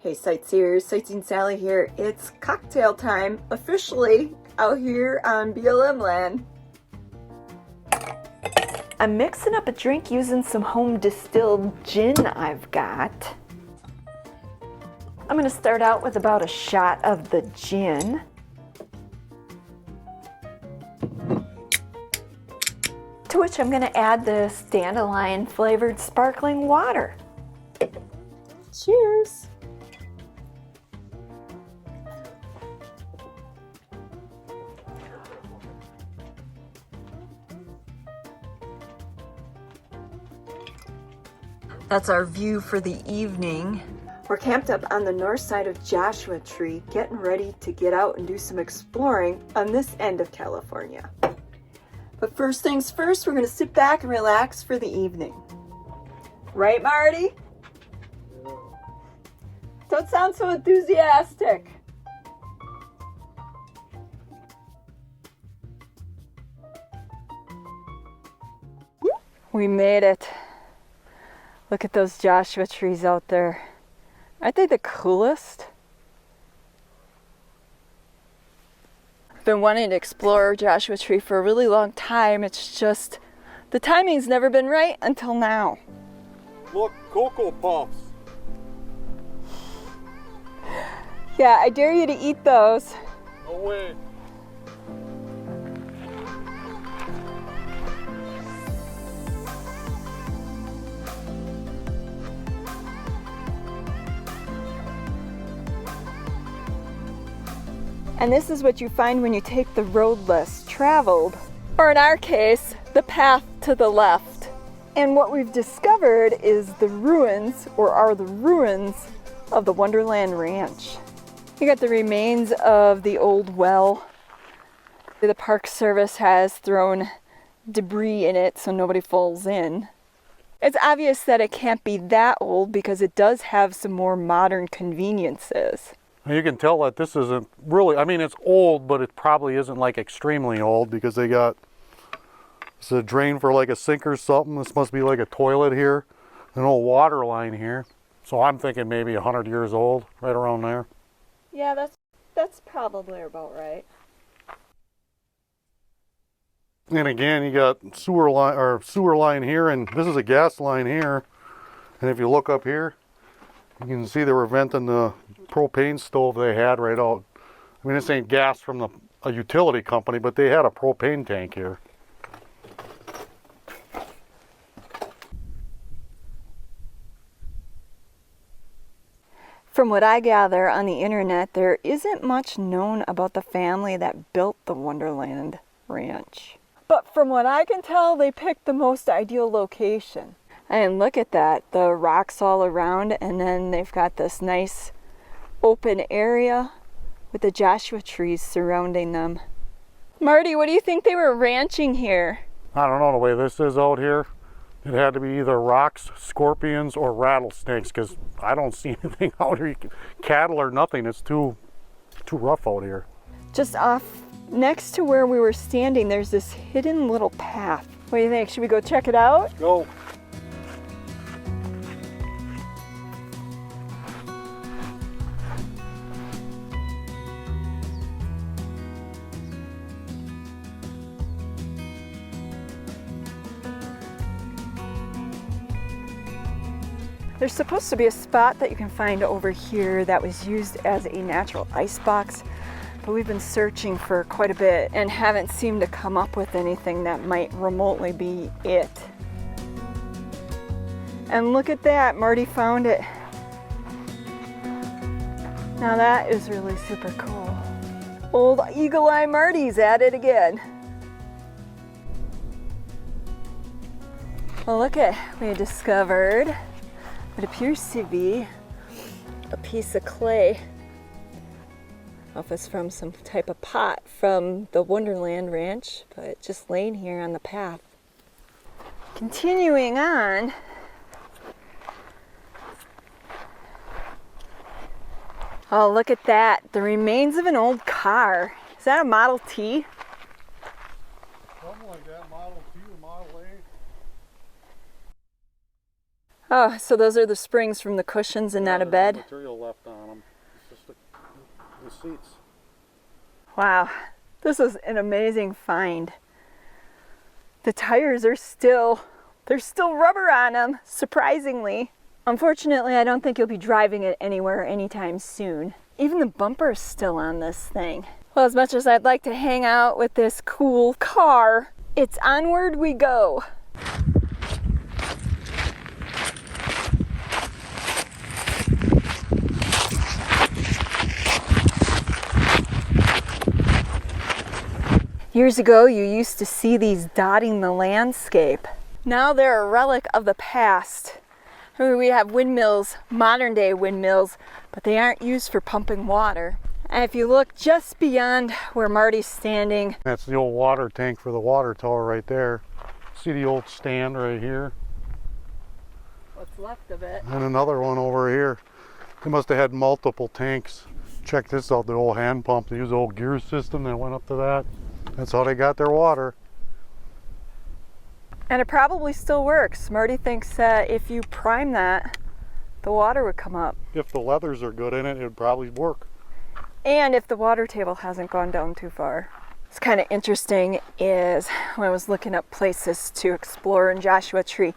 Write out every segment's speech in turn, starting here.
Hey sightseers, Sightseeing Sally here. It's cocktail time officially out here on BLM land. I'm mixing up a drink using some home distilled gin I've got. I'm going to start out with about a shot of the gin. To which I'm going to add this dandelion flavored sparkling water. Cheers! That's our view for the evening. We're camped up on the north side of Joshua Tree, getting ready to get out and do some exploring on this end of California. But first things first, we're going to sit back and relax for the evening. Right, Marty? Don't sound so enthusiastic. We made it. Look at those Joshua trees out there. Aren't they the coolest? Been wanting to explore Joshua Tree for a really long time. It's just the timing's never been right until now. Look, Cocoa Puffs. Yeah, I dare you to eat those. No way. And this is what you find when you take the road less traveled, or in our case, the path to the left. And what we've discovered is the ruins, or are the ruins, of the Wonderland Ranch. You got the remains of the old well. The Park Service has thrown debris in it so nobody falls in. It's obvious that it can't be that old because it does have some more modern conveniences. You can tell that this isn't really, I mean, it's old, but it probably isn't like extremely old because they got, it's a drain for like a sink or something. This must be like a toilet here, an old water line here. So I'm thinking maybe 100 years old, right around there. Yeah, that's probably about right. And again, you got sewer line here, and this is a gas line here. And if you look up here, you can see they were venting the propane stove they had right out. I mean, this ain't gas from a utility company, but they had a propane tank here. From what I gather on the internet, there isn't much known about the family that built the Wonderland Ranch. But from what I can tell, they picked the most ideal location. And look at that, the rocks all around, and then they've got this nice open area with the Joshua trees surrounding them. Marty, what do you think they were ranching here? I don't know, the way this is out here, it had to be either rocks, scorpions, or rattlesnakes, because I don't see anything out here. Cattle or nothing, it's too rough out here. Just off next to where we were standing, there's this hidden little path. What do you think? Should we go check it out? Go. There's supposed to be a spot that you can find over here that was used as a natural ice box, but we've been searching for quite a bit and haven't seemed to come up with anything that might remotely be it. And look at that, Marty found it. Now that is really super cool. Old Eagle Eye Marty's at it again. Well, look at, we discovered what appears to be a piece of clay. I don't know if it's from some type of pot from the Wonderland Ranch, but just laying here on the path. Continuing on, oh, look at that, the remains of an old car. Is that a Model T? Something like that, Model T or Model A. Oh, so those are the springs from the cushions and not a bed? Material left on them. It's just the seats. Wow, this is an amazing find. The tires are still, there's still rubber on them, surprisingly. Unfortunately, I don't think you'll be driving it anywhere anytime soon. Even the bumper is still on this thing. Well, as much as I'd like to hang out with this cool car, it's onward we go. Years ago, you used to see these dotting the landscape. Now they're a relic of the past. I mean, we have windmills, modern day windmills, but they aren't used for pumping water. And if you look just beyond where Marty's standing, That's the old water tank for the water tower right there. See the old stand right here? what's left of it. And another one over here. They must have had multiple tanks. Check this out, the old hand pump. They use the old gear system that went up to that. That's how they got their water. And it probably still works. Marty thinks that if you prime that, the water would come up. If the leathers are good in it, it would probably work. And if the water table hasn't gone down too far. It's kind of interesting is when I was looking up places to explore in Joshua Tree,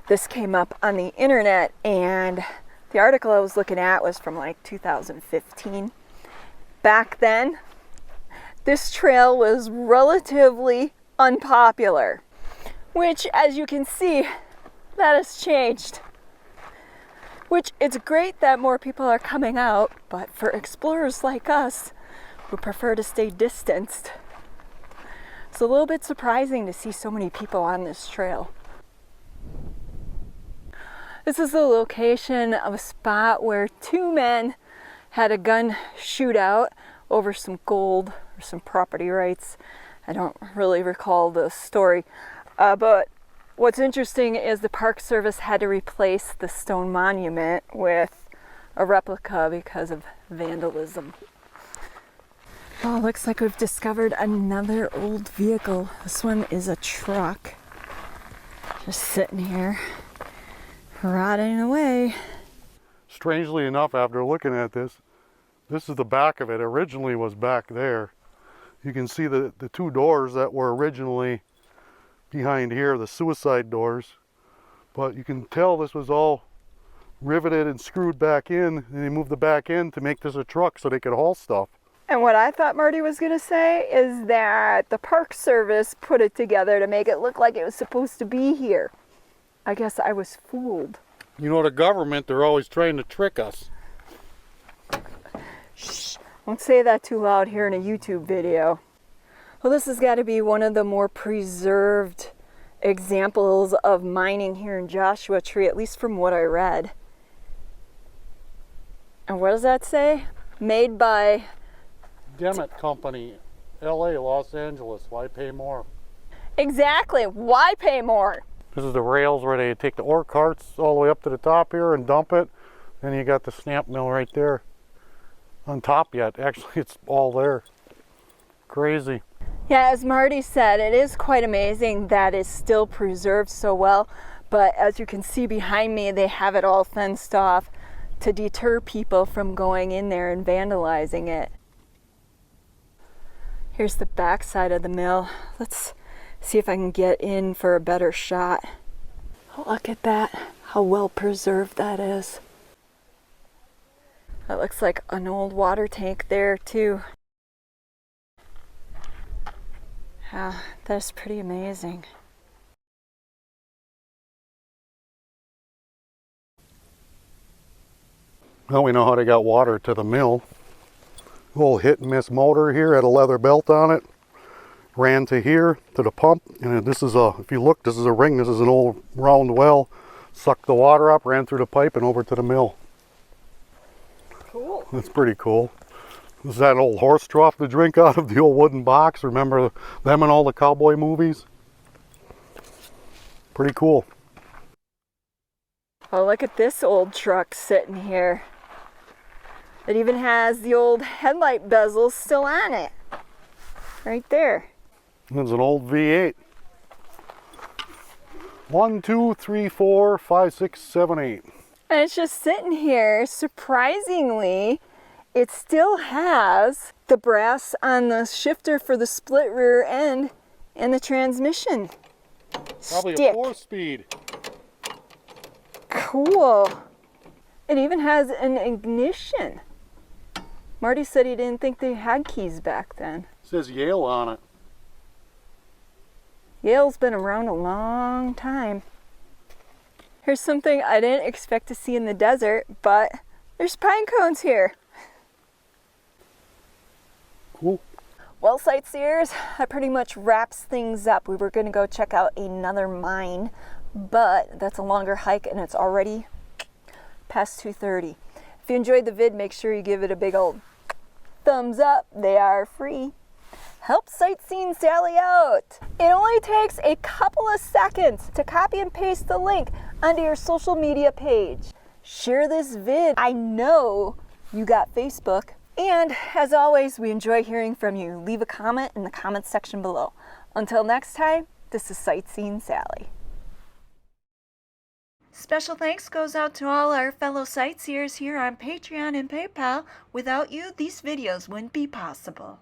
this came up on the internet, and the article I was looking at was from like 2015. Back then, this trail was relatively unpopular, which, as you can see, that has changed. Which, it's great that more people are coming out, but for explorers like us who prefer to stay distanced, it's a little bit surprising to see so many people on this trail. This is the location of a spot where two men had a gun shootout over some gold or some property rights. I don't really recall the story, but what's interesting is the Park Service had to replace the stone monument with a replica because of vandalism. Oh, looks like we've discovered another old vehicle. This one is a truck. Just sitting here, rotting away. Strangely enough, after looking at this, this is the back of it. Originally was back there. You can see the two doors that were originally behind here, the suicide doors. But you can tell this was all riveted and screwed back in, and they moved the back end to make this a truck so they could haul stuff. And what I thought Marty was going to say is that the Park Service put it together to make it look like it was supposed to be here. I guess I was fooled. You know, the government, they're always trying to trick us. Shh, don't say that too loud here in a YouTube video. Well, this has got to be one of the more preserved examples of mining here in Joshua Tree, at least from what I read. And what does that say? Made by Demet Company, LA, Los Angeles. Why pay more? Exactly. Why pay more? This is the rails where they take the ore carts all the way up to the top here and dump it. Then you got the stamp mill right there on top yet. Actually, it's all there. Crazy. Yeah, as Marty said, it is quite amazing that it's still preserved so well. But as you can see behind me, they have it all fenced off to deter people from going in there and vandalizing it. Here's the back side of the mill. Let's see if I can get in for a better shot. Oh, look at that, how well preserved that is. That looks like an old water tank there too. Wow, that's pretty amazing. Well, we know how they got water to the mill. Little hit and miss motor here, had a leather belt on it. Ran to here, to the pump, and this is a, if you look, this is a ring, this is an old round well. Sucked the water up, ran through the pipe and over to the mill. Cool. That's pretty cool. This is that old horse trough to drink out of, the old wooden box. Remember them in all the cowboy movies? Pretty cool. Oh, look at this old truck sitting here. It even has the old headlight bezels still on it. Right there. It's an old V8. 1, 2, 3, 4, 5, 6, 7, 8. And it's just sitting here. Surprisingly, it still has the brass on the shifter for the split rear end and the transmission. Probably stick. a 4-speed. Cool. It even has an ignition. Marty said he didn't think they had keys back then. It says Yale on it. Yale's been around a long time. Here's something I didn't expect to see in the desert, but there's pine cones here. Cool. Well, sightseers, that pretty much wraps things up. We were going to go check out another mine, but that's a longer hike and it's already past 2:30. If you enjoyed the vid, make sure you give it a big old thumbs up. They are free. Help Sightseeing Sally out. It only takes a couple of seconds to copy and paste the link onto your social media page. Share this vid. I know you got Facebook. And as always, we enjoy hearing from you. Leave a comment in the comments section below. Until next time, this is Sightseeing Sally. Special thanks goes out to all our fellow sightseers here on Patreon and PayPal. Without you, these videos wouldn't be possible.